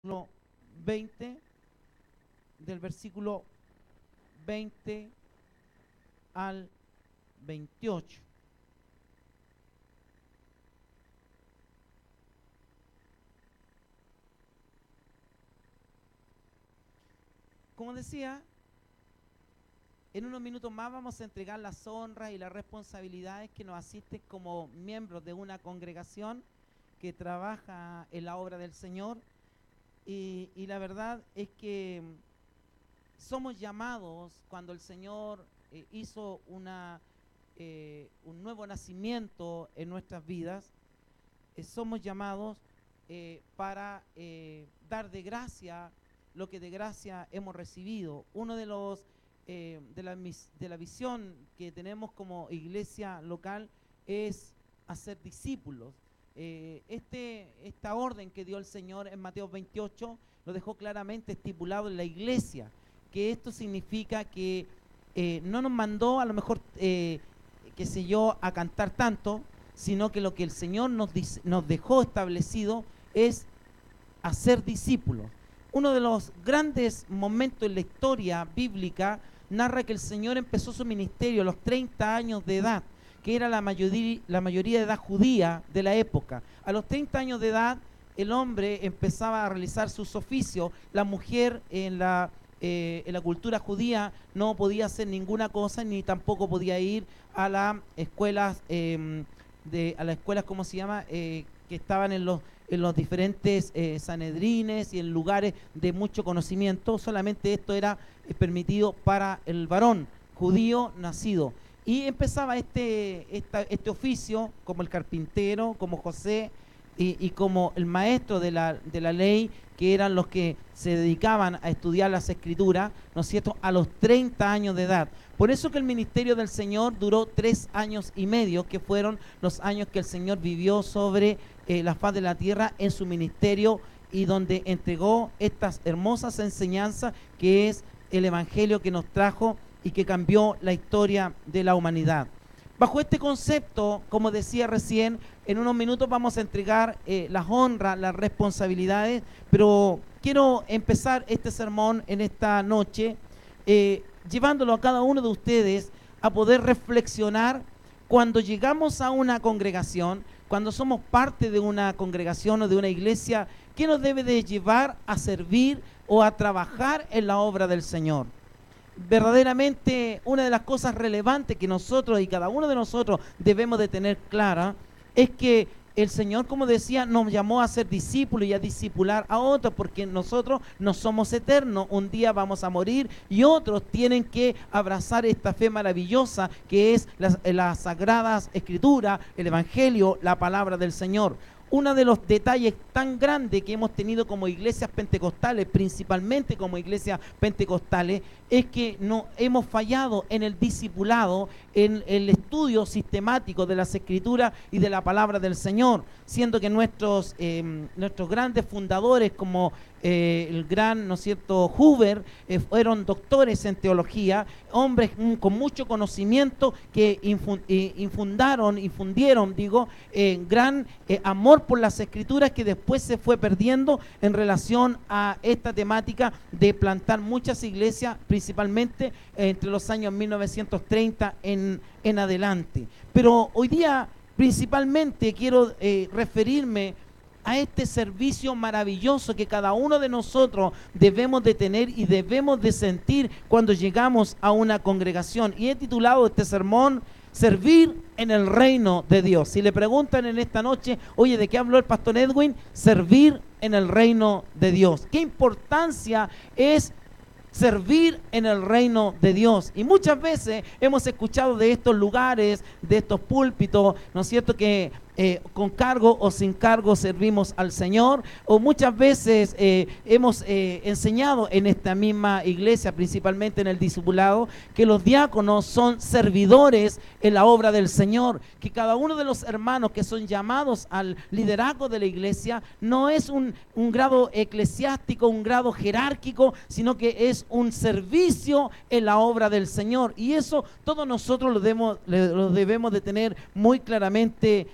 versículo 20, del versículo 20 al 28. Como decía, en unos minutos más vamos a entregar las honras y las responsabilidades que nos asisten como miembros de una congregación que trabaja en la obra del Señor. Y la verdad es que somos llamados, cuando el Señor hizo un nuevo nacimiento en nuestras vidas, somos llamados para dar de gracia lo que de gracia hemos recibido. Uno de los de la visión que tenemos como iglesia local es hacer discípulos. Esta orden que dio el Señor en Mateo 28 lo dejó claramente estipulado en la iglesia, que esto significa que no nos mandó a lo mejor, qué sé yo, a cantar tanto, sino que lo que el Señor nos dejó establecido es hacer discípulos. Uno de los grandes momentos en la historia bíblica narra que el Señor empezó su ministerio a los 30 años de edad, que era la mayoría de edad judía de la época. A los 30 años de edad, el hombre empezaba a realizar sus oficios. La mujer en la cultura judía no podía hacer ninguna cosa, ni tampoco podía ir a las escuelas, ¿cómo se llama?, que estaban en los diferentes sanedrines y en lugares de mucho conocimiento. Solamente esto era permitido para el varón judío nacido. Y empezaba este oficio como el carpintero, como José y como el maestro de la ley, que eran los que se dedicaban a estudiar las escrituras, ¿no es cierto?, a los 30 años de edad. Por eso que el ministerio del Señor duró 3 años y medio, que fueron los años que el Señor vivió sobre la faz de la tierra en su ministerio, y donde entregó estas hermosas enseñanzas, que es el evangelio que nos trajo y que cambió la historia de la humanidad. Bajo este concepto, como decía recién, en unos minutos vamos a entregar las honras, las responsabilidades, pero quiero empezar este sermón en esta noche llevándolo a cada uno de ustedes a poder reflexionar cuando llegamos a una congregación, cuando somos parte de una congregación o de una iglesia, ¿qué nos debe de llevar a servir o a trabajar en la obra del Señor? Verdaderamente, una de las cosas relevantes que nosotros y cada uno de nosotros debemos de tener clara es que el Señor, como decía, nos llamó a ser discípulos y a discipular a otros, porque nosotros no somos eternos. Un día vamos a morir y otros tienen que abrazar esta fe maravillosa que es las sagradas escrituras, el evangelio, la palabra del Señor. Uno de los detalles tan grandes que hemos tenido como iglesias pentecostales, principalmente como iglesias pentecostales, es que no hemos fallado en el discipulado, en el estudio sistemático de las escrituras y de la palabra del Señor, siendo que nuestros grandes fundadores, como el gran, ¿no es cierto?, Hoover, fueron doctores en teología, hombres con mucho conocimiento que infundieron gran amor por las escrituras, que después se fue perdiendo en relación a esta temática de plantar muchas iglesias, principalmente entre los años 1930 en adelante. Pero hoy día principalmente quiero referirme a este servicio maravilloso que cada uno de nosotros debemos de tener y debemos de sentir cuando llegamos a una congregación. Y he titulado este sermón, Servir en el reino de Dios. Si le preguntan en esta noche, oye, ¿de qué habló el pastor Edwin? Servir en el reino de Dios. ¿Qué importancia es servir en el reino de Dios? Y muchas veces hemos escuchado de estos lugares, de estos púlpitos, ¿no es cierto?, que con cargo o sin cargo servimos al Señor, o muchas veces hemos enseñado en esta misma iglesia, principalmente en el discipulado, que los diáconos son servidores en la obra del Señor, que cada uno de los hermanos que son llamados al liderazgo de la iglesia no es un grado eclesiástico, un grado jerárquico, sino que es un servicio en la obra del Señor, y eso todos nosotros lo debemos de tener muy claramente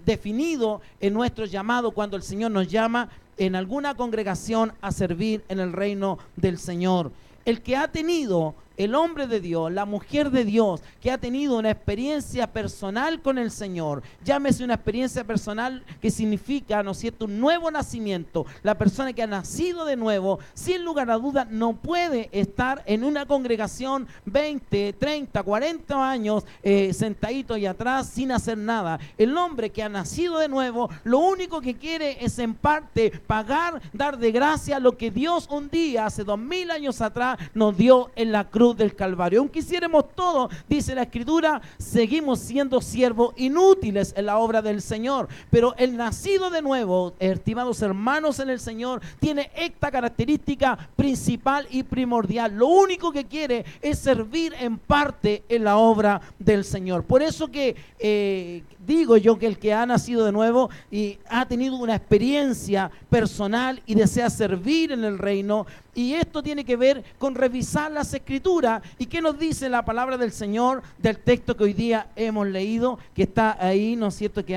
definido en nuestro llamado, cuando el Señor nos llama en alguna congregación a servir en el reino del Señor. El que ha tenido, el hombre de Dios, la mujer de Dios, que ha tenido una experiencia personal con el Señor, llámese una experiencia personal que significa, ¿no es cierto?, un nuevo nacimiento. La persona que ha nacido de nuevo, sin lugar a dudas, no puede estar en una congregación 20, 30, 40 años sentadito ahí atrás sin hacer nada. El hombre que ha nacido de nuevo, lo único que quiere es en parte pagar, dar de gracia lo que Dios un día, hace 2000 años atrás, nos dio en la cruz del Calvario. Aunque hiciéramos todo, dice la Escritura, seguimos siendo siervos inútiles en la obra del Señor. Pero el nacido de nuevo, estimados hermanos en el Señor, tiene esta característica principal y primordial. Lo único que quiere es servir en parte en la obra del Señor. Por eso que digo yo que el que ha nacido de nuevo y ha tenido una experiencia personal y desea servir en el reino, y esto tiene que ver con revisar las Escrituras. ¿Y qué nos dice la palabra del Señor del texto que hoy día hemos leído, que está ahí, ¿no es cierto?, que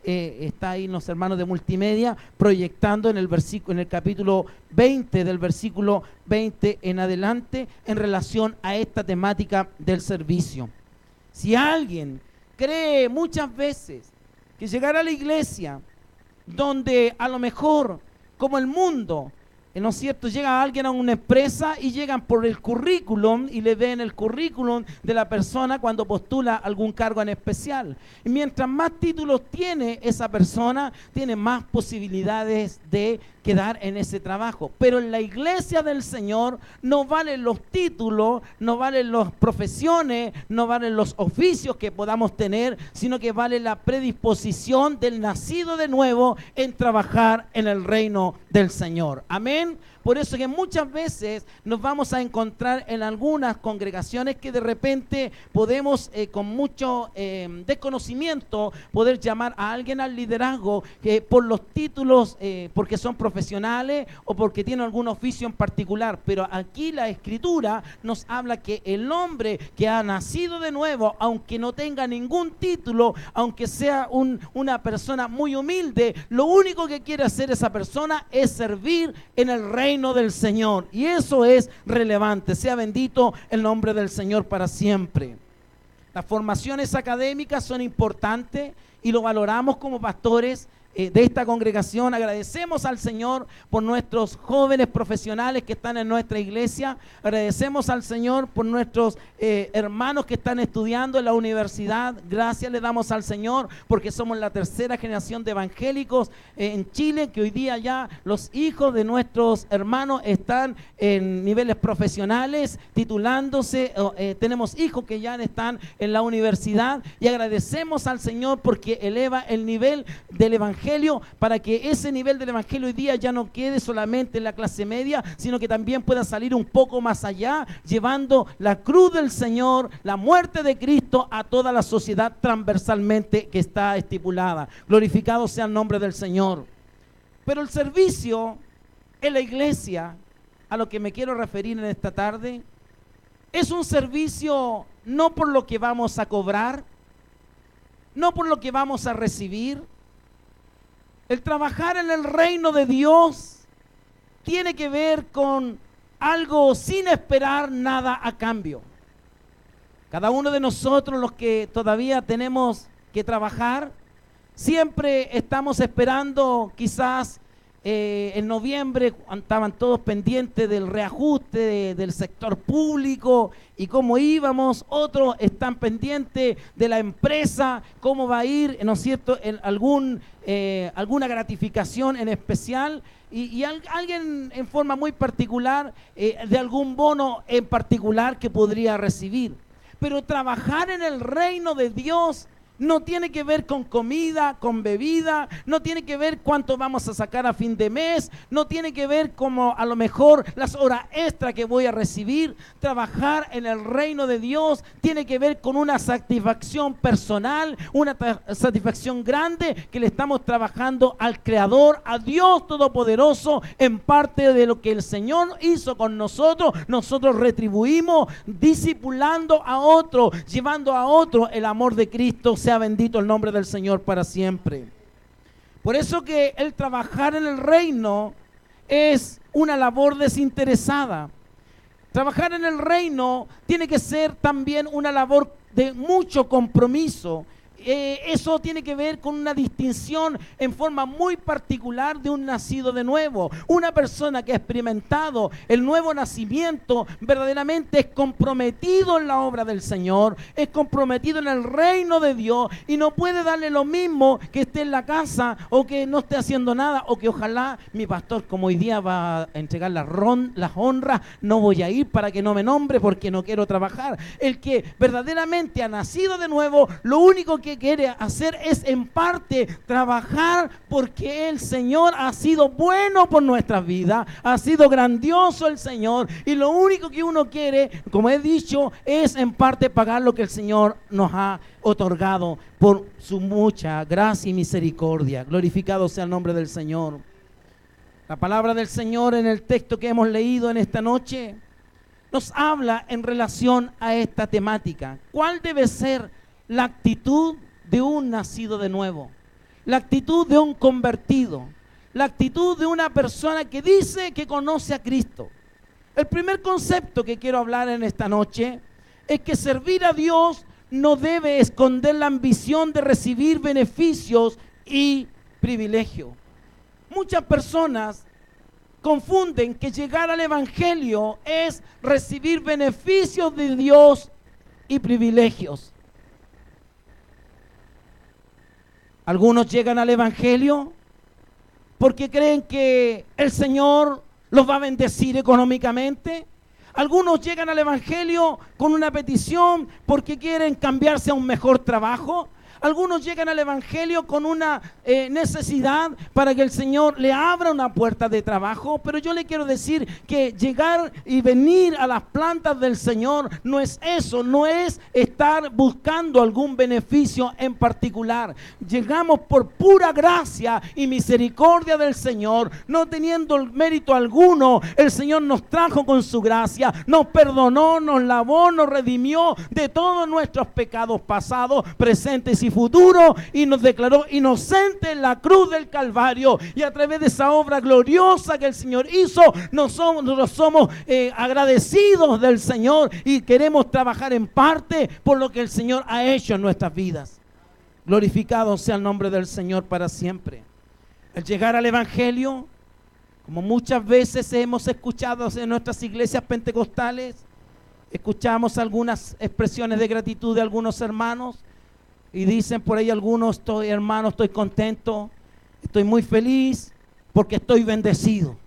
está ahí los hermanos de multimedia proyectando en el capítulo 20, del versículo 20 en adelante, en relación a esta temática del servicio. Si alguien cree muchas veces que llegar a la iglesia, donde a lo mejor, como el mundo, ¿no es cierto?, llega alguien a una empresa y llegan por el currículum y le ven el currículum de la persona cuando postula algún cargo en especial. Y mientras más títulos tiene esa persona, tiene más posibilidades de quedar en ese trabajo. Pero en la iglesia del Señor no valen los títulos, no valen las profesiones, no valen los oficios que podamos tener, sino que vale la predisposición del nacido de nuevo en trabajar en el reino del Señor. Amén. Por eso que muchas veces nos vamos a encontrar en algunas congregaciones que de repente podemos con mucho desconocimiento poder llamar a alguien al liderazgo que por los títulos, porque son profesionales o porque tienen algún oficio en particular. Pero aquí la Escritura nos habla que el hombre que ha nacido de nuevo, aunque no tenga ningún título, aunque sea una persona muy humilde, lo único que quiere hacer esa persona es servir en el reino del Señor, y eso es relevante. Sea bendito el nombre del Señor para siempre. Las formaciones académicas son importantes y lo valoramos como pastores de esta congregación. Agradecemos al Señor por nuestros jóvenes profesionales que están en nuestra iglesia. Agradecemos al Señor por nuestros hermanos que están estudiando en la universidad. Gracias le damos al Señor porque somos la tercera generación de evangélicos en Chile, que hoy día ya los hijos de nuestros hermanos están en niveles profesionales, titulándose. Tenemos hijos que ya están en la universidad, y agradecemos al Señor porque eleva el nivel del evangelio, para que ese nivel del evangelio hoy día ya no quede solamente en la clase media, sino que también pueda salir un poco más allá, llevando la cruz del Señor, la muerte de Cristo a toda la sociedad transversalmente que está estipulada. Glorificado sea el nombre del Señor. Pero el servicio en la iglesia, a lo que me quiero referir en esta tarde, es un servicio no por lo que vamos a cobrar, no por lo que vamos a recibir. El trabajar en el reino de Dios tiene que ver con algo sin esperar nada a cambio. Cada uno de nosotros, los que todavía tenemos que trabajar, siempre estamos esperando, quizás en noviembre estaban todos pendientes del reajuste del sector público y cómo íbamos. Otros están pendientes de la empresa, cómo va a ir, ¿no es cierto?, en alguna gratificación en especial, y alguien en forma muy particular de algún bono en particular que podría recibir. Pero trabajar en el reino de Dios no tiene que ver con comida, con bebida, no tiene que ver cuánto vamos a sacar a fin de mes, no tiene que ver como a lo mejor las horas extra que voy a recibir. Trabajar en el reino de Dios tiene que ver con una satisfacción personal, una satisfacción grande que le estamos trabajando al Creador, a Dios Todopoderoso, en parte de lo que el Señor hizo con nosotros. Nosotros retribuimos discipulando a otro, llevando a otro el amor de Cristo. Sea bendito el nombre del Señor para siempre. Por eso que el trabajar en el reino es una labor desinteresada. Trabajar en el reino tiene que ser también una labor de mucho compromiso. Eso tiene que ver con una distinción en forma muy particular de un nacido de nuevo. Una persona que ha experimentado el nuevo nacimiento verdaderamente es comprometido en la obra del Señor, es comprometido en el reino de Dios y no puede darle lo mismo que esté en la casa o que no esté haciendo nada o que ojalá mi pastor, como hoy día va a entregar las honras, no voy a ir para que no me nombre porque no quiero trabajar. El que verdaderamente ha nacido de nuevo, lo único que quiere hacer es en parte trabajar porque el Señor ha sido bueno por nuestras vidas, ha sido grandioso el Señor y lo único que uno quiere, como he dicho, es en parte pagar lo que el Señor nos ha otorgado por su mucha gracia y misericordia. Glorificado sea el nombre del Señor. La palabra del Señor en el texto que hemos leído en esta noche nos habla en relación a esta temática. ¿Cuál debe ser la actitud de un nacido de nuevo? La actitud de un convertido, la actitud de una persona que dice que conoce a Cristo. El primer concepto que quiero hablar en esta noche es que servir a Dios no debe esconder la ambición de recibir beneficios y privilegios. Muchas personas confunden que llegar al Evangelio es recibir beneficios de Dios y privilegios. Algunos llegan al Evangelio porque creen que el Señor los va a bendecir económicamente. Algunos llegan al Evangelio con una petición porque quieren cambiarse a un mejor trabajo. Algunos llegan al Evangelio con una necesidad para que el Señor le abra una puerta de trabajo. Pero yo le quiero decir que llegar y venir a las plantas del Señor no es eso, no es estar buscando algún beneficio en particular. Llegamos por pura gracia y misericordia del Señor, no teniendo mérito alguno. El Señor nos trajo con su gracia, nos perdonó, nos lavó, nos redimió de todos nuestros pecados pasados, presentes y futuro y nos declaró inocentes en la cruz del Calvario, y a través de esa obra gloriosa que el Señor hizo, nosotros somos agradecidos del Señor y queremos trabajar en parte por lo que el Señor ha hecho en nuestras vidas. Glorificado sea el nombre del Señor para siempre. El llegar al Evangelio, como muchas veces hemos escuchado en nuestras iglesias pentecostales, escuchamos algunas expresiones de gratitud de algunos hermanos. Y dicen por ahí algunos, hermano, estoy contento, estoy muy feliz porque estoy bendecido.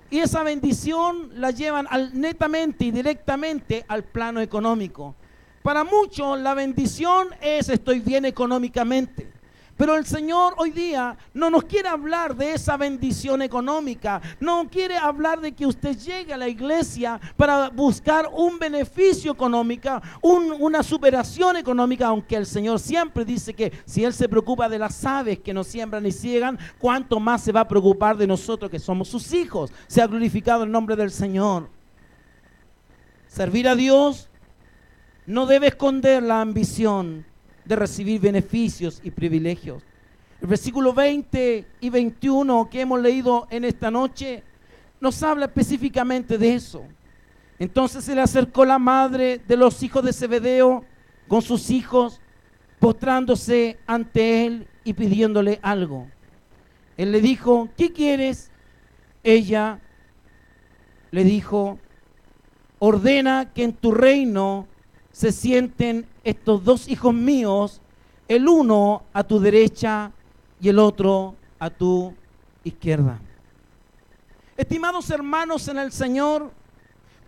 Y esa bendición la llevan netamente y directamente al plano económico. Para muchos la bendición es estoy bien económicamente. Pero el Señor hoy día no nos quiere hablar de esa bendición económica. No quiere hablar de que usted llegue a la iglesia para buscar un beneficio económico, una superación económica, aunque el Señor siempre dice que si Él se preocupa de las aves que no siembran ni ciegan, ¿cuánto más se va a preocupar de nosotros que somos sus hijos? Sea glorificado el nombre del Señor. Servir a Dios no debe esconder la ambición de recibir beneficios y privilegios. El versículo 20 y 21 que hemos leído en esta noche nos habla específicamente de eso. Entonces se le acercó la madre de los hijos de Zebedeo con sus hijos, postrándose ante él y pidiéndole algo. Él le dijo, ¿qué quieres? Ella le dijo, ordena que en tu reino se sienten estos dos hijos míos, el uno a tu derecha y el otro a tu izquierda. Estimados hermanos en el Señor,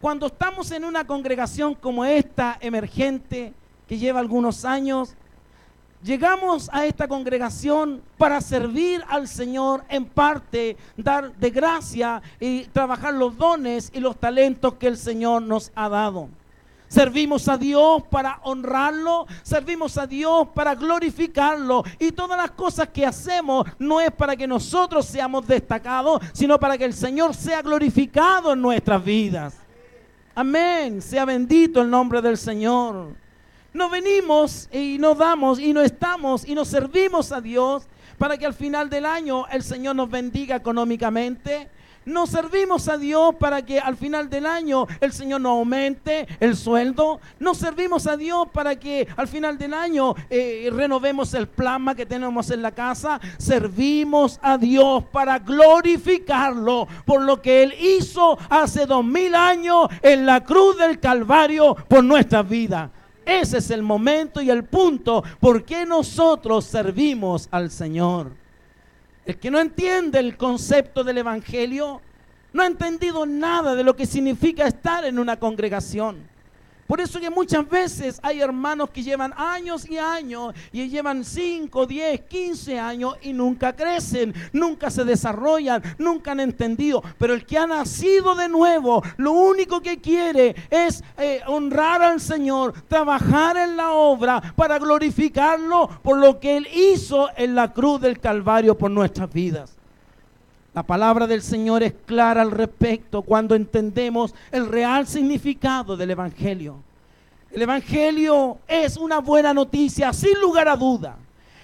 cuando estamos en una congregación como esta, emergente, que lleva algunos años, llegamos a esta congregación para servir al Señor en parte, dar de gracia y trabajar los dones y los talentos que el Señor nos ha dado. Servimos a Dios para honrarlo, servimos a Dios para glorificarlo, y todas las cosas que hacemos no es para que nosotros seamos destacados, sino para que el Señor sea glorificado en nuestras vidas. Amén, sea bendito el nombre del Señor. No venimos y no damos y no estamos y no servimos a Dios para que al final del año el Señor nos bendiga económicamente. No servimos a Dios para que al final del año el Señor nos aumente el sueldo. No servimos a Dios para que al final del año renovemos el plasma que tenemos en la casa. Servimos a Dios para glorificarlo por lo que Él hizo hace 2000 años en la cruz del Calvario por nuestras vidas. Ese es el momento y el punto por qué nosotros servimos al Señor. El que no entiende el concepto del evangelio no ha entendido nada de lo que significa estar en una congregación. Por eso que muchas veces hay hermanos que llevan años y años y llevan 5, 10, 15 años y nunca crecen, nunca se desarrollan, nunca han entendido. Pero el que ha nacido de nuevo, lo único que quiere es honrar al Señor, trabajar en la obra para glorificarlo por lo que Él hizo en la cruz del Calvario por nuestras vidas. La palabra del Señor es clara al respecto cuando entendemos el real significado del evangelio. El evangelio es una buena noticia, sin lugar a duda.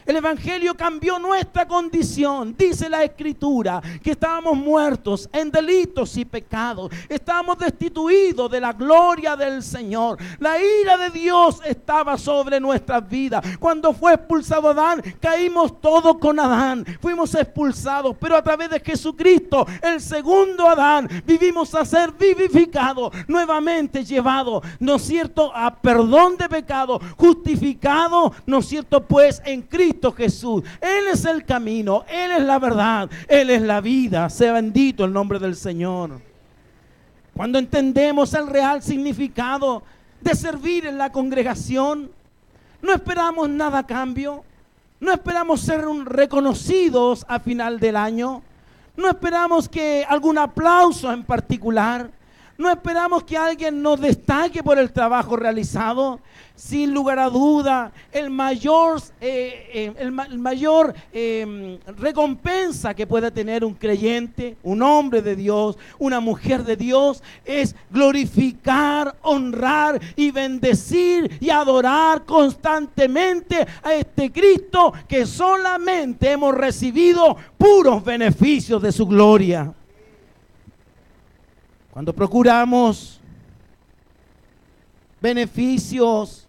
El evangelio cambió nuestra condición. Dice la Escritura que estábamos muertos en delitos y pecados. Estábamos destituidos de la gloria del Señor. La ira de Dios estaba sobre nuestras vidas. Cuando fue expulsado Adán, caímos todos con Adán. Fuimos expulsados, pero a través de Jesucristo, el segundo Adán, vivimos a ser vivificados, nuevamente llevados, ¿no es cierto?, a perdón de pecado, justificados, ¿no es cierto?, pues en Cristo Jesús. Él es el camino, Él es la verdad, Él es la vida. Sea bendito el nombre del Señor. Cuando entendemos el real significado de servir en la congregación, no esperamos nada a cambio, no esperamos ser reconocidos a final del año, no esperamos que algún aplauso en particular, no esperamos que alguien nos destaque por el trabajo realizado. Sin lugar a duda, el mayor recompensa que puede tener un creyente, un hombre de Dios, una mujer de Dios, es glorificar, honrar y bendecir y adorar constantemente a este Cristo que solamente hemos recibido puros beneficios de su gloria. Cuando procuramos beneficios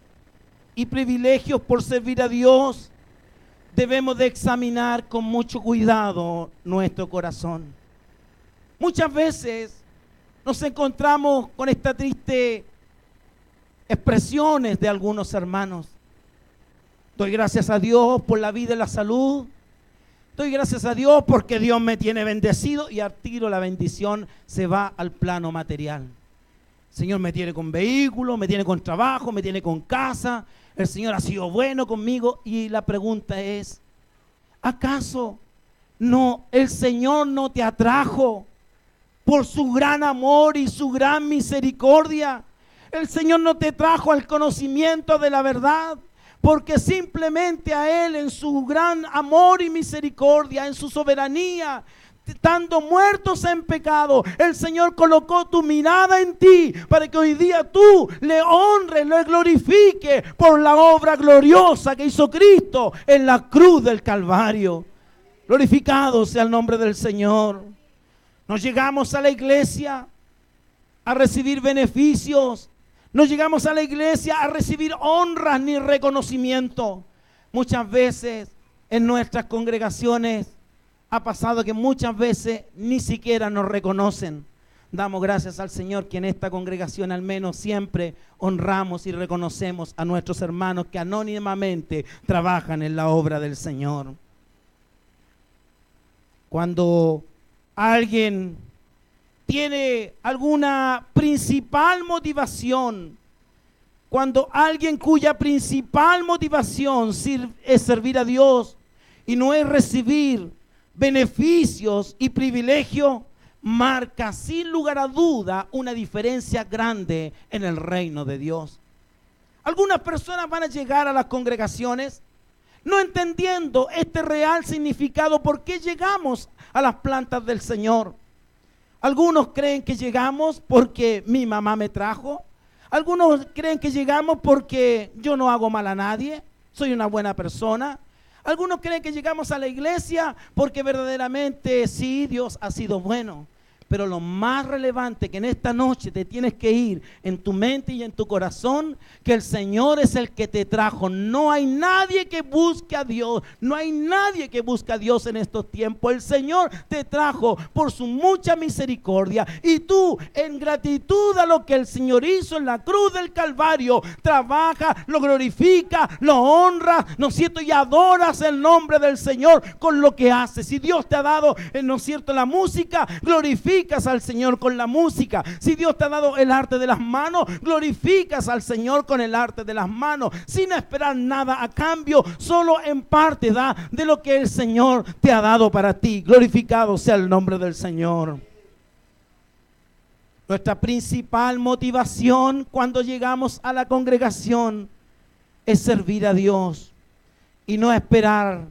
y privilegios por servir a Dios, debemos de examinar con mucho cuidado nuestro corazón. Muchas veces nos encontramos con esta triste expresiones de algunos hermanos. Doy gracias a Dios por la vida y la salud. Doy gracias a Dios porque Dios me tiene bendecido, y al tiro la bendición se va al plano material. El Señor me tiene con vehículo, me tiene con trabajo, me tiene con casa. El Señor ha sido bueno conmigo. Y la pregunta es, ¿acaso no el Señor no te atrajo por su gran amor y su gran misericordia? El Señor no te trajo al conocimiento de la verdad, porque simplemente a Él, en su gran amor y misericordia, en su soberanía, estando muertos en pecado, el Señor colocó tu mirada en ti para que hoy día tú le honres, le glorifiques por la obra gloriosa que hizo Cristo en la cruz del Calvario. Glorificado sea el nombre del Señor. No llegamos a la iglesia a recibir beneficios. No llegamos a la iglesia a recibir honras ni reconocimiento. Muchas veces en nuestras congregaciones ha pasado que muchas veces ni siquiera nos reconocen. Damos gracias al Señor que en esta congregación al menos siempre honramos y reconocemos a nuestros hermanos que anónimamente trabajan en la obra del Señor. Cuando alguien tiene alguna principal motivación, cuando alguien cuya principal motivación es servir a Dios y no es recibir beneficios y privilegios, marca sin lugar a duda una diferencia grande en el reino de Dios. Algunas personas van a llegar a las congregaciones no entendiendo este real significado, por qué llegamos a las plantas del Señor. Algunos creen que llegamos porque mi mamá me trajo. Algunos creen que llegamos porque yo no hago mal a nadie, soy una buena persona. Algunos creen que llegamos a la iglesia porque verdaderamente sí, Dios ha sido bueno. Pero lo más relevante que en esta noche te tienes que ir en tu mente y en tu corazón, que el Señor es el que te trajo. No hay nadie que busque a Dios. No hay nadie que busque a Dios en estos tiempos. El Señor te trajo por su mucha misericordia. Y tú, en gratitud a lo que el Señor hizo en la cruz del Calvario, trabaja, lo glorifica, lo honra, ¿no es cierto? Y adoras el nombre del Señor con lo que haces. Si Dios te ha dado, ¿no es cierto?, la música, glorifica al Señor con la música. Si Dios te ha dado el arte de las manos, glorificas al Señor con el arte de las manos, sin esperar nada a cambio, solo en parte da de lo que el Señor te ha dado para ti. Glorificado sea el nombre del Señor. Nuestra principal motivación cuando llegamos a la congregación es servir a Dios y no esperar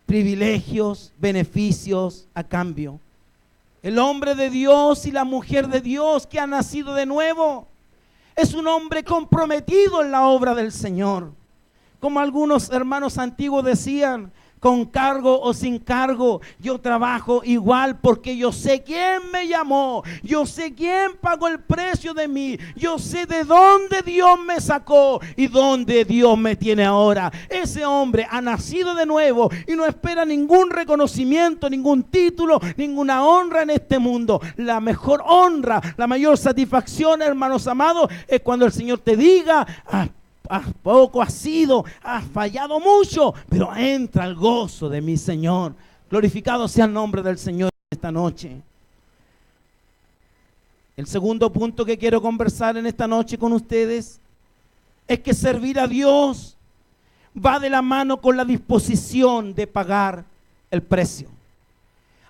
privilegios, beneficios a cambio. El hombre de Dios y la mujer de Dios que ha nacido de nuevo es un hombre comprometido en la obra del Señor. Como algunos hermanos antiguos decían, con cargo o sin cargo, yo trabajo igual porque yo sé quién me llamó, yo sé quién pagó el precio de mí, yo sé de dónde Dios me sacó y dónde Dios me tiene ahora. Ese hombre ha nacido de nuevo y no espera ningún reconocimiento, ningún título, ninguna honra en este mundo. La mejor honra, la mayor satisfacción, hermanos amados, es cuando el Señor te diga: poco has sido, has fallado mucho, pero entra al gozo de mi Señor. Glorificado sea el nombre del Señor esta noche. El segundo punto que quiero conversar en esta noche con ustedes es que servir a Dios va de la mano con la disposición de pagar el precio.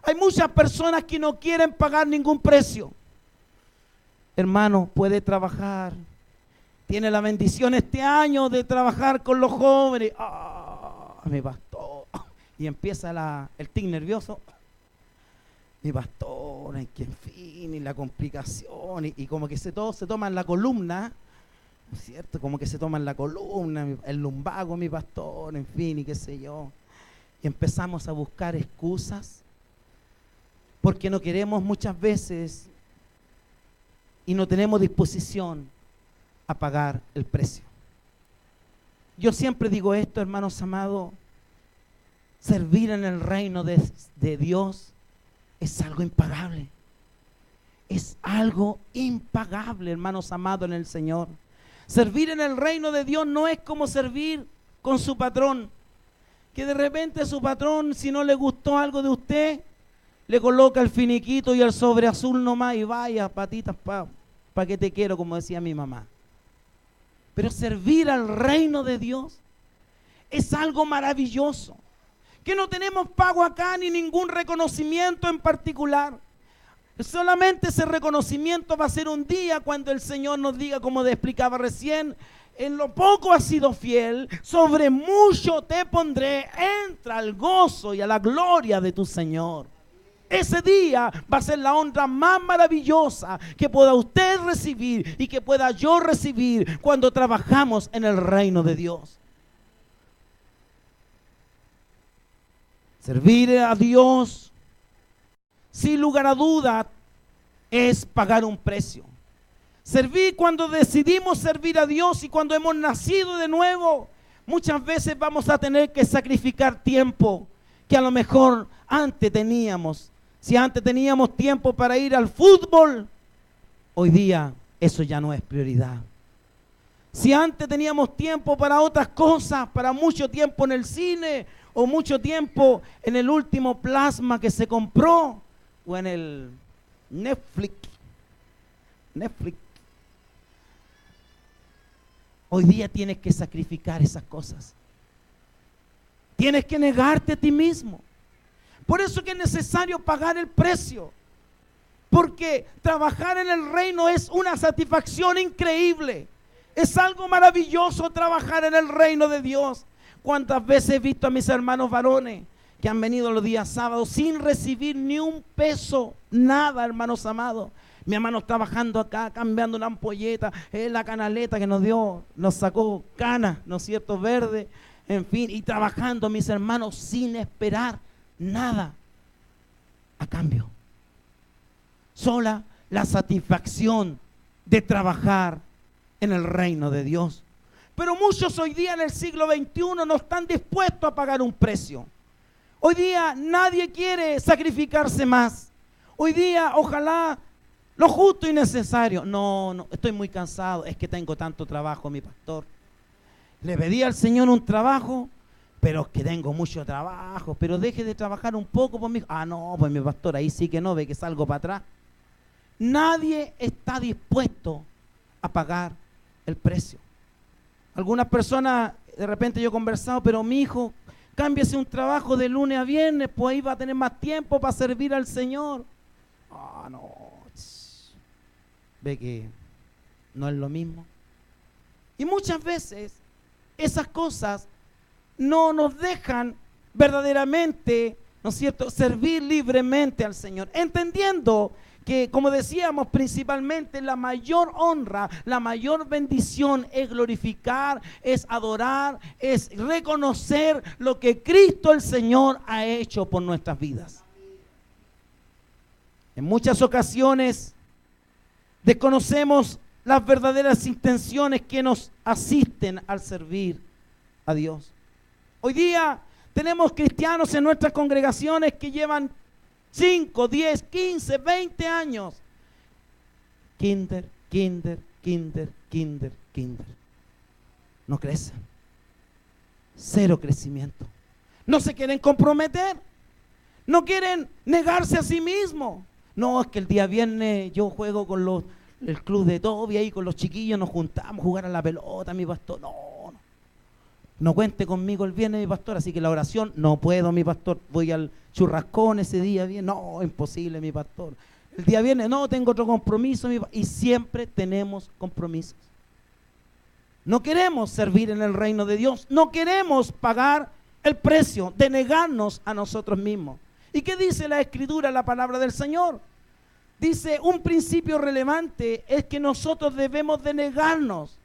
Hay muchas personas que no quieren pagar ningún precio. Hermano, puede trabajar. Tiene la bendición este año de trabajar con los jóvenes. Me bastó. Y empieza el tic nervioso. Mi pastor, en fin, y la complicación. Y como que todos se toman la columna, ¿no es cierto? Como que se toman la columna, el lumbago, mi pastor, en fin, y qué sé yo. Y empezamos a buscar excusas porque no queremos muchas veces y no tenemos disposición a pagar el precio. Yo siempre digo esto, hermanos amados: servir en el reino de Dios es algo impagable. Es algo impagable, hermanos amados en el Señor. Servir en el reino de Dios no es como servir con su patrón, que de repente su patrón, si no le gustó algo de usted, le coloca el finiquito y el sobre azul nomás y vaya, patitas pa' que te quiero, como decía mi mamá. Pero servir al reino de Dios es algo maravilloso, que no tenemos pago acá ni ningún reconocimiento en particular. Solamente ese reconocimiento va a ser un día cuando el Señor nos diga, como explicaba recién: en lo poco has sido fiel, sobre mucho te pondré, entra al gozo y a la gloria de tu Señor. Ese día va a ser la honra más maravillosa que pueda usted recibir y que pueda yo recibir cuando trabajamos en el reino de Dios. Servir a Dios, sin lugar a duda, es pagar un precio. Servir, cuando decidimos servir a Dios y cuando hemos nacido de nuevo, muchas veces vamos a tener que sacrificar tiempo que a lo mejor antes teníamos. Si antes teníamos tiempo para ir al fútbol, hoy día eso ya no es prioridad. Si antes teníamos tiempo para otras cosas, para mucho tiempo en el cine o mucho tiempo en el último plasma que se compró o en el Netflix. Hoy día tienes que sacrificar esas cosas. Tienes que negarte a ti mismo. Por eso que es necesario pagar el precio. Porque trabajar en el reino es una satisfacción increíble. Es algo maravilloso trabajar en el reino de Dios. ¿Cuántas veces he visto a mis hermanos varones que han venido los días sábados sin recibir ni un peso, nada, hermanos amados? Mi hermano trabajando acá, cambiando una ampolleta, la canaleta que nos dio, nos sacó canas, ¿no es cierto?, verde. en fin, y trabajando, mis hermanos, sin esperar nada a cambio. Sola la satisfacción de trabajar en el reino de Dios. Pero muchos hoy día en el siglo XXI no están dispuestos a pagar un precio. Hoy día nadie quiere sacrificarse más. Hoy día ojalá lo justo y necesario. No, estoy muy cansado, es que tengo tanto trabajo, mi pastor. Le pedí al Señor un trabajo, pero es que tengo mucho trabajo, pero deje de trabajar un poco por mí. No, pues mi pastor, ahí sí que no, ve que salgo para atrás. Nadie está dispuesto a pagar el precio. Algunas personas, de repente yo he conversado, pero mi hijo, cámbiese un trabajo de lunes a viernes, pues ahí va a tener más tiempo para servir al Señor. No. Ve que no es lo mismo. Y muchas veces esas cosas no nos dejan verdaderamente, ¿no es cierto?, servir libremente al Señor, entendiendo que, como decíamos, principalmente la mayor honra, la mayor bendición es glorificar, es adorar, es reconocer lo que Cristo el Señor ha hecho por nuestras vidas. En muchas ocasiones desconocemos las verdaderas intenciones que nos asisten al servir a Dios. Hoy día tenemos cristianos en nuestras congregaciones que llevan 5, 10, 15, 20 años. Kinder. No crecen. Cero crecimiento. No se quieren comprometer. No quieren negarse a sí mismos. No, es que el día viernes yo juego con el club de Toby ahí con los chiquillos, nos juntamos a jugar a la pelota, mi pastor. No cuente conmigo el viernes, mi pastor, así que la oración, no puedo, mi pastor, voy al churrascón ese día, bien, no, imposible, mi pastor. El día viernes, no, tengo otro compromiso, y siempre tenemos compromisos. No queremos servir en el reino de Dios, no queremos pagar el precio de negarnos a nosotros mismos. ¿Y qué dice la Escritura, la palabra del Señor? Dice, un principio relevante es que nosotros debemos de negarnos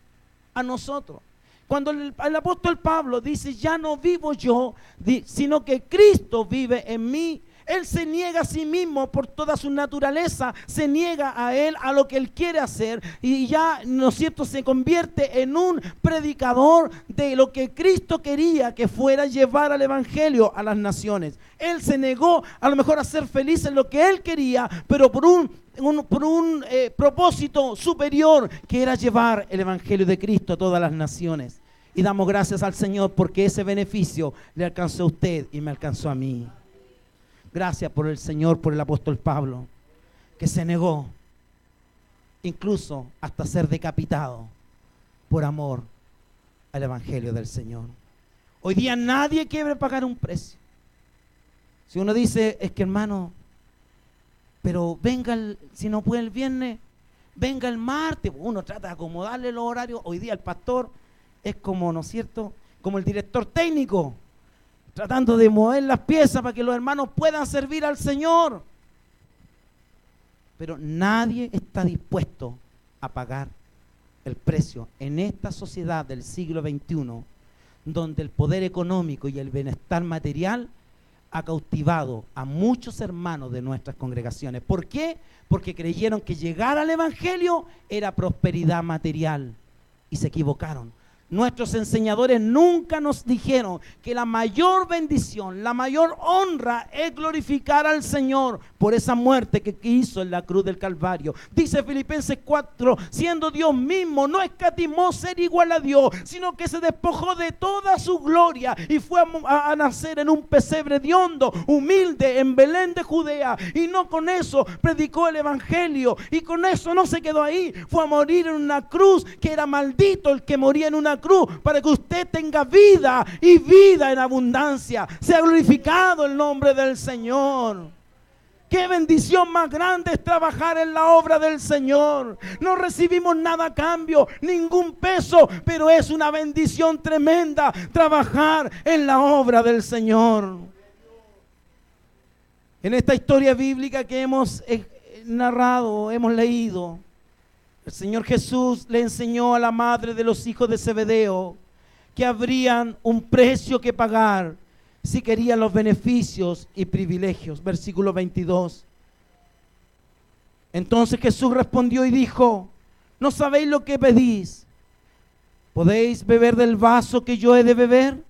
a nosotros. Cuando el apóstol Pablo dice, ya no vivo yo, sino que Cristo vive en mí, él se niega a sí mismo por toda su naturaleza, se niega a él, a lo que él quiere hacer, y ya, ¿no es cierto?, se convierte en un predicador de lo que Cristo quería que fuera llevar al evangelio a las naciones. Él se negó a lo mejor a ser feliz en lo que él quería, pero por un propósito superior, que era llevar el evangelio de Cristo a todas las naciones. Y damos gracias al Señor porque ese beneficio le alcanzó a usted y me alcanzó a mí. Gracias por el Señor, por el apóstol Pablo, que se negó incluso hasta ser decapitado por amor al evangelio del Señor. Hoy día nadie quiere pagar un precio. Si uno dice, es que hermano, pero venga, si no puede el viernes, venga el martes, uno trata de acomodarle los horarios. Hoy día el pastor es como, ¿no es cierto?, como el director técnico, tratando de mover las piezas para que los hermanos puedan servir al Señor. Pero nadie está dispuesto a pagar el precio en esta sociedad del siglo XXI, donde el poder económico y el bienestar material ha cautivado a muchos hermanos de nuestras congregaciones. ¿Por qué? Porque creyeron que llegar al evangelio era prosperidad material y se equivocaron. Nuestros enseñadores nunca nos dijeron que la mayor bendición, la mayor honra es glorificar al Señor por esa muerte que hizo en la cruz del Calvario. Dice Filipenses 4, siendo Dios mismo, no escatimó ser igual a Dios, sino que se despojó de toda su gloria y fue a nacer en un pesebre hediondo, humilde, en Belén de Judea. Y no con eso predicó el evangelio, y con eso no se quedó ahí, fue a morir en una cruz, que era maldito el que moría en una cruz, para que usted tenga vida y vida en abundancia. Sea glorificado el nombre del Señor. Qué bendición más grande es trabajar en la obra del Señor. No recibimos nada a cambio, ningún peso, pero es una bendición tremenda trabajar en la obra del Señor. En esta historia bíblica que hemos narrado, hemos leído, el Señor Jesús le enseñó a la madre de los hijos de Zebedeo que habrían un precio que pagar si querían los beneficios y privilegios. Versículo 22. Entonces Jesús respondió y dijo: ¿no sabéis lo que pedís? ¿Podéis beber del vaso que yo he de beber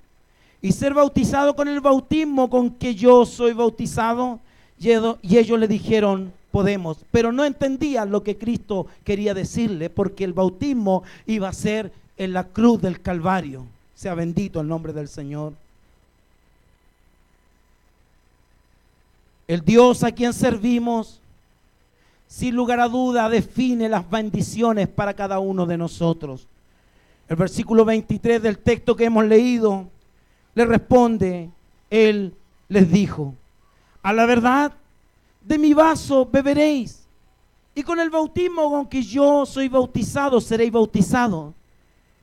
y ser bautizado con el bautismo con que yo soy bautizado? Y ellos le dijeron: podemos. Pero no entendían lo que Cristo quería decirle, porque el bautismo iba a ser en la cruz del Calvario. Sea bendito el nombre del Señor. El Dios a quien servimos, sin lugar a duda, define las bendiciones para cada uno de nosotros. El versículo 23 del texto que hemos leído le responde: Él les dijo: a la verdad, de mi vaso beberéis, y con el bautismo con que yo soy bautizado seréis bautizados.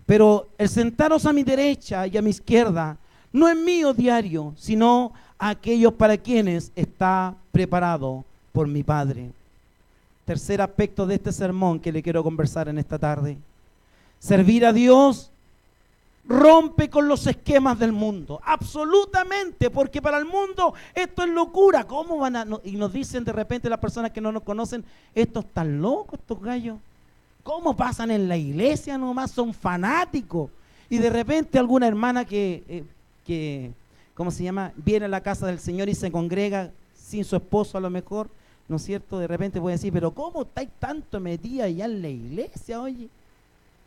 Pero el sentaros a mi derecha y a mi izquierda no es mío diario, sino a aquellos para quienes está preparado por mi Padre. Tercer aspecto de este sermón que le quiero conversar en esta tarde. Servir a Dios rompe con los esquemas del mundo, absolutamente, porque para el mundo esto es locura. ¿Cómo van a...? Y nos dicen de repente las personas que no nos conocen: estos están locos, estos gallos. ¿Cómo pasan en la iglesia nomás? Son fanáticos. Y de repente alguna hermana que ¿cómo se llama? Viene a la casa del Señor y se congrega sin su esposo a lo mejor, ¿no es cierto? De repente puede decir: pero ¿cómo estáis tanto metida allá en la iglesia, oye?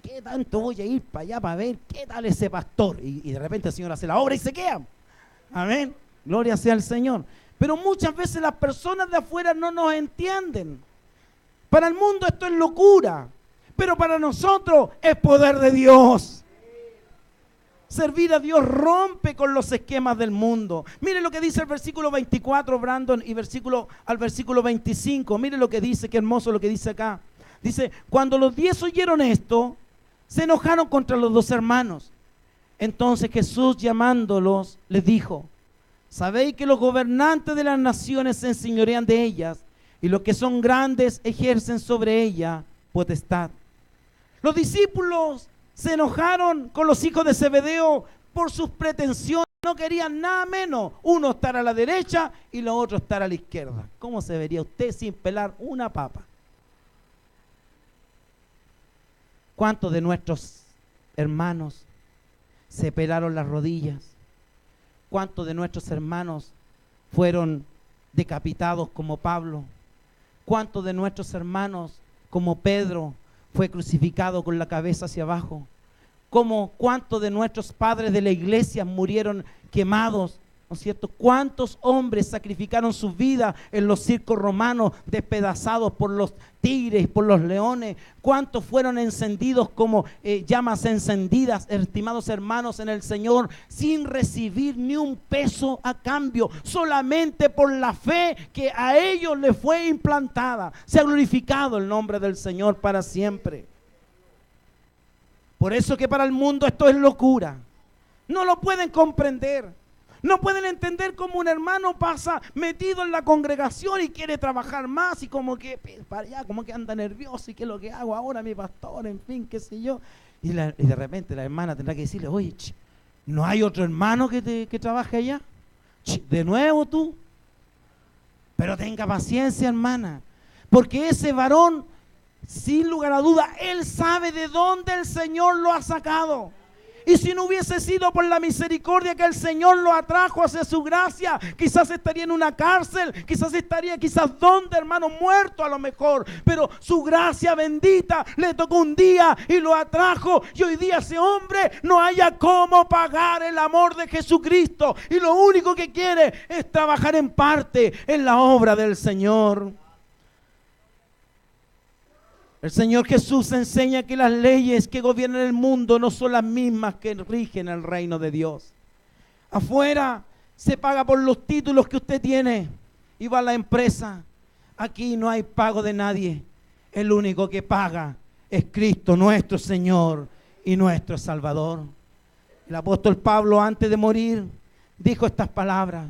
¿Qué tanto voy a ir para allá para ver qué tal ese pastor? Y de repente el Señor hace la obra y se queda. Amén. Gloria sea al Señor. Pero muchas veces las personas de afuera no nos entienden. Para el mundo esto es locura, pero para nosotros es poder de Dios. Servir a Dios rompe con los esquemas del mundo. Mire lo que dice el versículo 24, Brandon, y al versículo 25. Mire lo que dice, qué hermoso lo que dice acá. Dice: cuando los 10 oyeron esto, se enojaron contra los 2 hermanos. Entonces Jesús, llamándolos, les dijo: ¿sabéis que los gobernantes de las naciones se enseñorean de ellas, y los que son grandes ejercen sobre ella potestad? Los discípulos se enojaron con los hijos de Zebedeo por sus pretensiones. No querían nada menos uno estar a la derecha y los otros estar a la izquierda. ¿Cómo se vería usted sin pelar una papa? ¿Cuántos de nuestros hermanos se pelaron las rodillas? ¿Cuántos de nuestros hermanos fueron decapitados como Pablo? ¿Cuántos de nuestros hermanos, como Pedro, fue crucificado con la cabeza hacia abajo? ¿Cuántos de nuestros padres de la iglesia murieron quemados? ¿No es cierto? ¿Cuántos hombres sacrificaron sus vidas en los circos romanos, despedazados por los tigres, por los leones? ¿Cuántos fueron encendidos como llamas encendidas, estimados hermanos en el Señor, sin recibir ni un peso a cambio, solamente por la fe que a ellos les fue implantada? Se ha glorificado el nombre del Señor para siempre. Por eso que para el mundo esto es locura. No lo pueden comprender. No pueden entender cómo un hermano pasa metido en la congregación y quiere trabajar más, y como que para allá, como que anda nervioso, y qué es lo que hago ahora, mi pastor, en fin, qué sé yo. Y de repente la hermana tendrá que decirle: oye, ¿no hay otro hermano que trabaje allá? ¿De nuevo tú? Pero tenga paciencia, hermana, porque ese varón, sin lugar a duda, él sabe de dónde el Señor lo ha sacado. Y si no hubiese sido por la misericordia que el Señor lo atrajo hacia su gracia, quizás estaría en una cárcel, quizás donde, hermano, muerto a lo mejor. Pero su gracia bendita le tocó un día y lo atrajo. Y hoy día ese hombre no haya cómo pagar el amor de Jesucristo. Y lo único que quiere es trabajar en parte en la obra del Señor. El Señor Jesús enseña que las leyes que gobiernan el mundo no son las mismas que rigen el reino de Dios. Afuera se paga por los títulos que usted tiene y va a la empresa. Aquí no hay pago de nadie. El único que paga es Cristo, nuestro Señor y nuestro Salvador. El apóstol Pablo, antes de morir, dijo estas palabras: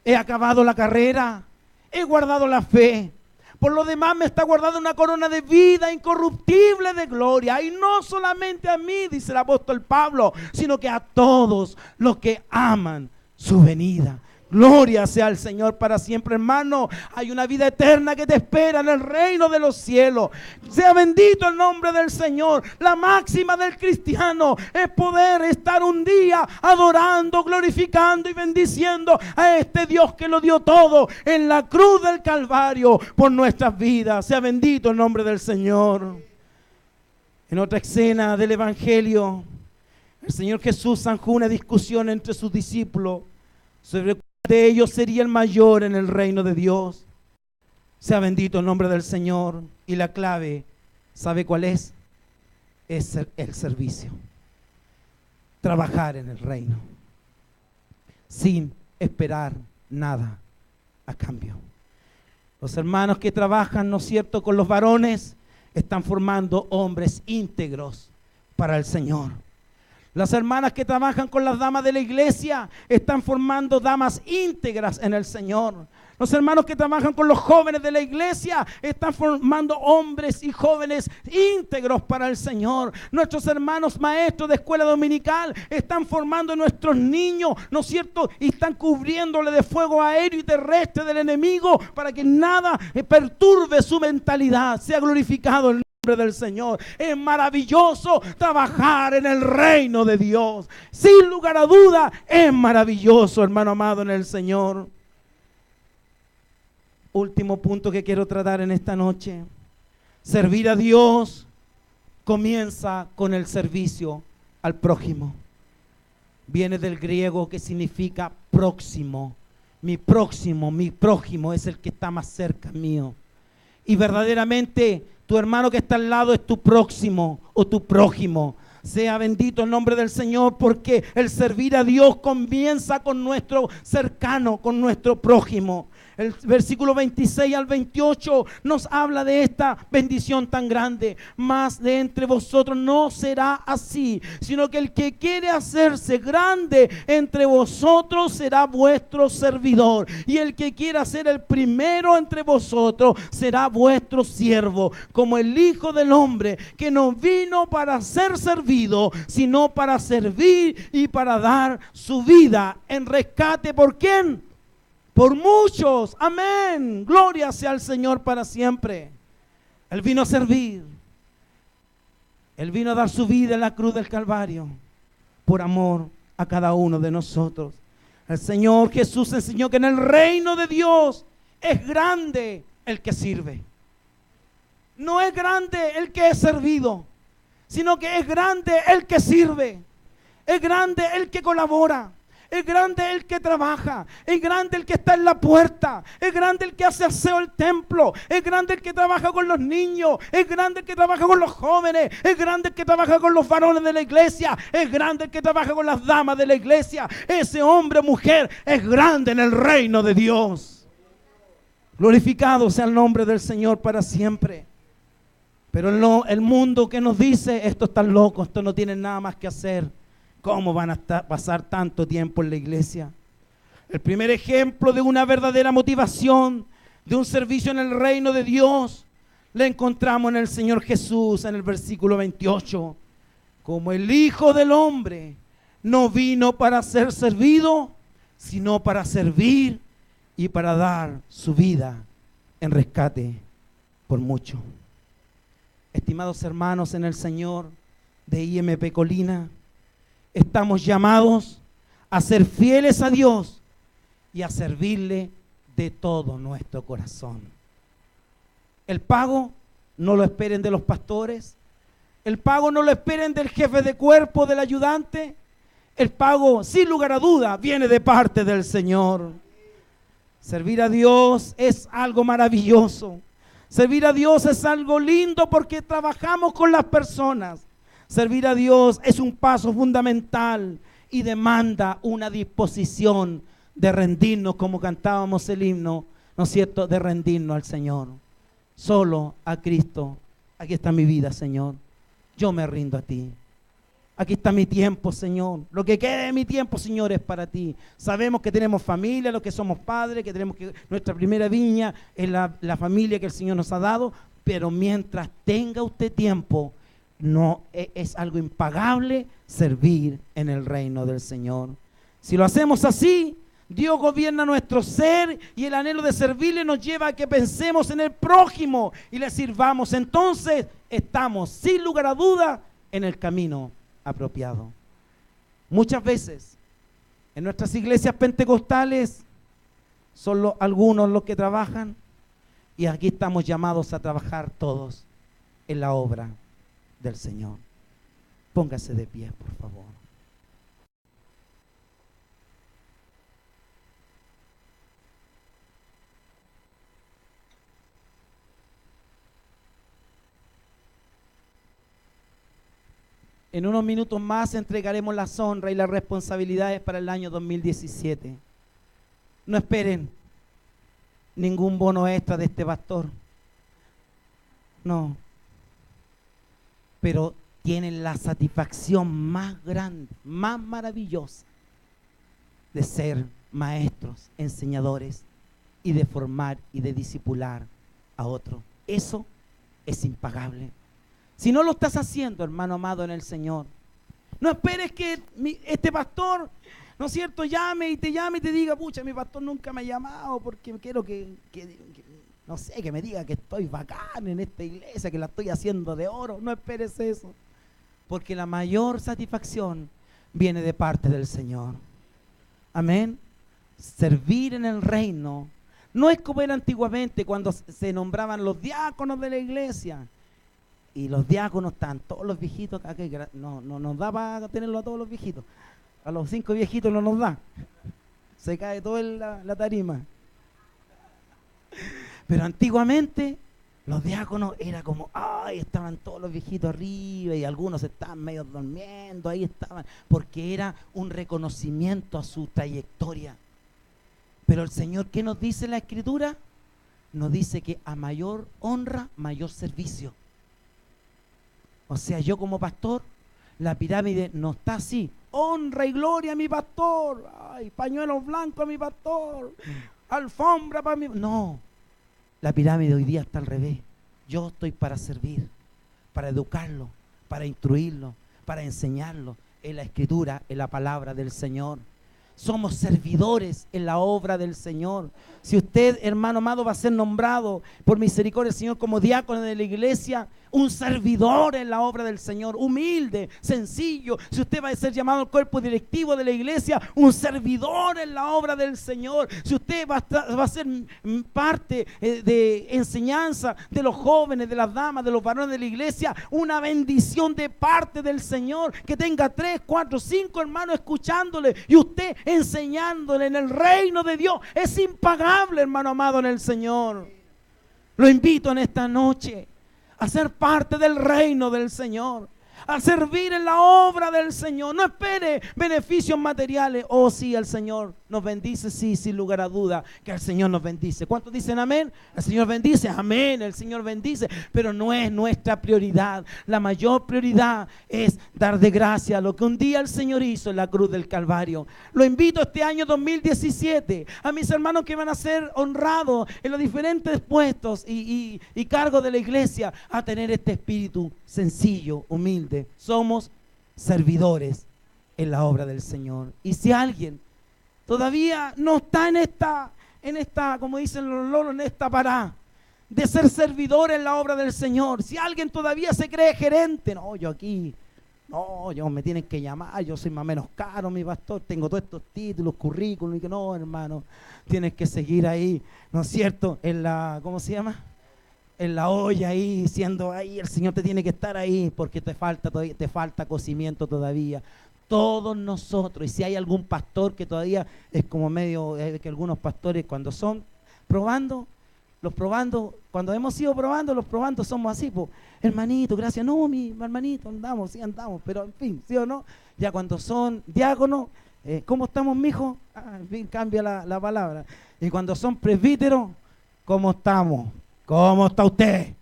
he acabado la carrera, he guardado la fe. Por lo demás me está guardando una corona de vida incorruptible de gloria. Y no solamente a mí, dice el apóstol Pablo, sino que a todos los que aman su venida. Gloria sea al Señor para siempre, hermano. Hay una vida eterna que te espera en el reino de los cielos. Sea bendito el nombre del Señor. La máxima del cristiano es poder estar un día adorando, glorificando y bendiciendo a este Dios que lo dio todo en la cruz del Calvario por nuestras vidas. Sea bendito el nombre del Señor. En otra escena del Evangelio, el Señor Jesús zanjó una discusión entre sus discípulos sobre cuál de ellos sería el mayor en el reino de Dios. Sea bendito el nombre del Señor. Y la clave, ¿sabe cuál es? Es el servicio. Trabajar en el reino sin esperar nada a cambio. Los hermanos que trabajan, ¿no es cierto?, con los varones, están formando hombres íntegros para el Señor. Las hermanas que trabajan con las damas de la iglesia están formando damas íntegras en el Señor. Los hermanos que trabajan con los jóvenes de la iglesia están formando hombres y jóvenes íntegros para el Señor. Nuestros hermanos maestros de escuela dominical están formando a nuestros niños, ¿no es cierto? Y están cubriéndole de fuego aéreo y terrestre del enemigo para que nada perturbe su mentalidad. Sea glorificado el del Señor. Es maravilloso trabajar en el reino de Dios. Sin lugar a duda, es maravilloso, hermano amado, en el Señor. Último punto que quiero tratar en esta noche. Servir a Dios comienza con el servicio al prójimo. Viene del griego que significa próximo. Mi prójimo es el que está más cerca mío. Y verdaderamente tu hermano que está al lado es tu próximo o tu prójimo. Sea bendito el nombre del Señor, porque el servir a Dios comienza con nuestro cercano, con nuestro prójimo. El versículo 26 al 28 nos habla de esta bendición tan grande. Mas de entre vosotros no será así, sino que el que quiere hacerse grande entre vosotros será vuestro servidor. Y el que quiera ser el primero entre vosotros será vuestro siervo. Como el Hijo del Hombre, que no vino para ser servido, sino para servir y para dar su vida en rescate. ¿Por quién? Por muchos. Amén. Gloria sea al Señor para siempre. Él vino a servir. Él vino a dar su vida en la cruz del Calvario por amor a cada uno de nosotros. El Señor Jesús enseñó que en el reino de Dios es grande el que sirve. No es grande el que es servido, sino que es grande el que sirve. Es grande el que colabora. Es grande el que trabaja, es grande el que está en la puerta, es grande el que hace aseo el templo, es grande el que trabaja con los niños, es grande el que trabaja con los jóvenes, es grande el que trabaja con los varones de la iglesia, es grande el que trabaja con las damas de la iglesia. Ese hombre o mujer es grande en el reino de Dios. Glorificado sea el nombre del Señor para siempre. Pero el mundo que nos dice, estos están locos, estos no tienen nada más que hacer. ¿Cómo van a pasar tanto tiempo en la iglesia? El primer ejemplo de una verdadera motivación, de un servicio en el reino de Dios, le encontramos en el Señor Jesús en el versículo 28. Como el Hijo del Hombre no vino para ser servido, sino para servir y para dar su vida en rescate por mucho. Estimados hermanos en el Señor de IMP Colina, estamos llamados a ser fieles a Dios y a servirle de todo nuestro corazón. El pago no lo esperen de los pastores, el pago no lo esperen del jefe de cuerpo, del ayudante. El pago, sin lugar a duda, viene de parte del Señor. Servir a Dios es algo maravilloso. Servir a Dios es algo lindo porque trabajamos con las personas. Servir a Dios es un paso fundamental y demanda una disposición de rendirnos, como cantábamos el himno, ¿no es cierto?, de rendirnos al Señor. Solo a Cristo. Aquí está mi vida, Señor. Yo me rindo a ti. Aquí está mi tiempo, Señor. Lo que quede de mi tiempo, Señor, es para ti. Sabemos que tenemos familia, los que somos padres, que tenemos que nuestra primera viña es la familia que el Señor nos ha dado, pero mientras tenga usted tiempo, no es algo impagable servir en el reino del Señor. Si lo hacemos así, Dios gobierna nuestro ser y el anhelo de servirle nos lleva a que pensemos en el prójimo y le sirvamos. Entonces estamos, sin lugar a duda, en el camino apropiado. Muchas veces en nuestras iglesias pentecostales son algunos los que trabajan y aquí estamos llamados a trabajar todos en la obra del Señor. Póngase de pie, por favor. En unos minutos más entregaremos las honras y las responsabilidades para el año 2017. No esperen ningún bono extra de este pastor. No. Pero tienen la satisfacción más grande, más maravillosa de ser maestros, enseñadores y de formar y de discipular a otros. Eso es impagable. Si no lo estás haciendo, hermano amado en el Señor, no esperes que este pastor, ¿no es cierto?, llame y te diga, pucha, mi pastor nunca me ha llamado porque quiero que no sé, que me diga que estoy bacán en esta iglesia, que la estoy haciendo de oro. No esperes eso, porque la mayor satisfacción viene de parte del Señor. Amén. Servir en el reino no es como era antiguamente cuando se nombraban los diáconos de la iglesia. Y los diáconos están todos los viejitos acá, que no nos da para tenerlo a todos los viejitos. A los 5 viejitos no nos da. Se cae toda la tarima. Pero antiguamente los diáconos era como, ay, estaban todos los viejitos arriba y algunos estaban medio durmiendo, ahí estaban, porque era un reconocimiento a su trayectoria. Pero el Señor, ¿qué nos dice la Escritura? Nos dice que a mayor honra, mayor servicio. O sea, yo como pastor, la pirámide no está así. Honra y gloria a mi pastor. Ay, pañuelos blancos a mi pastor. Alfombra para mi... No, la pirámide hoy día está al revés. Yo estoy para servir, para educarlo, para instruirlo, para enseñarlo en la Escritura, en la palabra del Señor. Somos servidores en la obra del Señor. Si usted, hermano amado, va a ser nombrado por misericordia del Señor como diácono de la iglesia, un servidor en la obra del Señor, humilde, sencillo. Si usted va a ser llamado al cuerpo directivo de la iglesia, un servidor en la obra del Señor. Si usted va a ser parte de enseñanza de los jóvenes, de las damas, de los varones de la iglesia, una bendición de parte del Señor. Que tenga 3, 4, 5 hermanos escuchándole y usted enseñándole en el reino de Dios. Es impagable, hermano amado en el Señor. Lo invito en esta noche a ser parte del reino del Señor, a servir en la obra del Señor. No espere beneficios materiales. Oh, sí, el Señor nos bendice, sí, sin lugar a duda que el Señor nos bendice. ¿Cuántos dicen amén? El Señor bendice, amén, el Señor bendice, pero no es nuestra prioridad. La mayor prioridad es dar de gracia lo que un día el Señor hizo en la cruz del Calvario. Lo invito este año 2017 a mis hermanos que van a ser honrados en los diferentes puestos y cargos de la iglesia a tener este espíritu sencillo, humilde. Somos servidores en la obra del Señor. Y si alguien todavía no está en esta, como dicen los lolos, en esta parada de ser servidor en la obra del Señor, si alguien todavía se cree gerente, no, yo me tienen que llamar, yo soy más o menos caro, mi pastor, tengo todos estos títulos, currículum, y que no, hermano, tienes que seguir ahí, ¿no es cierto? En la, ¿cómo se llama? En la olla ahí, siendo ahí, el Señor te tiene que estar ahí, porque te falta cocimiento todavía. Todos nosotros, y si hay algún pastor que todavía es como medio, que algunos pastores cuando son probando, cuando hemos ido probando, los probando somos así, pues, hermanito, gracias, no, mi hermanito, andamos, pero en fin, ¿sí o no? Ya cuando son diáconos, ¿cómo estamos, mijo? En fin, cambia la palabra. Y cuando son presbíteros, ¿cómo estamos? ¿Cómo está usted?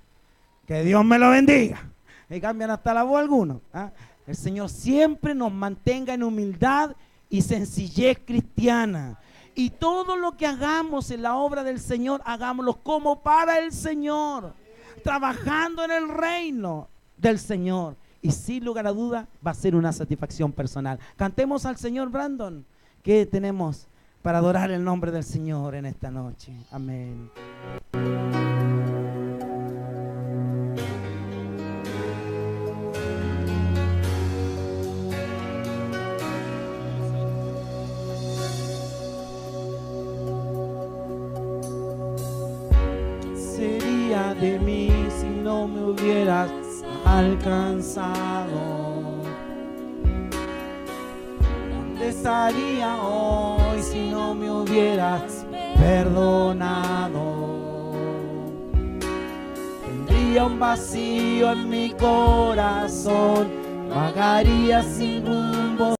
Que Dios me lo bendiga. Y cambian hasta la voz algunos, ¿ah? El Señor siempre nos mantenga en humildad y sencillez cristiana. Y todo lo que hagamos en la obra del Señor, hagámoslo como para el Señor, trabajando en el reino del Señor. Y sin lugar a duda va a ser una satisfacción personal. Cantemos al Señor, Brandon. ¿Qué tenemos para adorar el nombre del Señor en esta noche? Amén. Sería de mí si no me hubieras alcanzado? ¿Dónde estaría hoy si no me hubieras perdonado? Tendría un vacío en mi corazón, vagaría sin rumbo.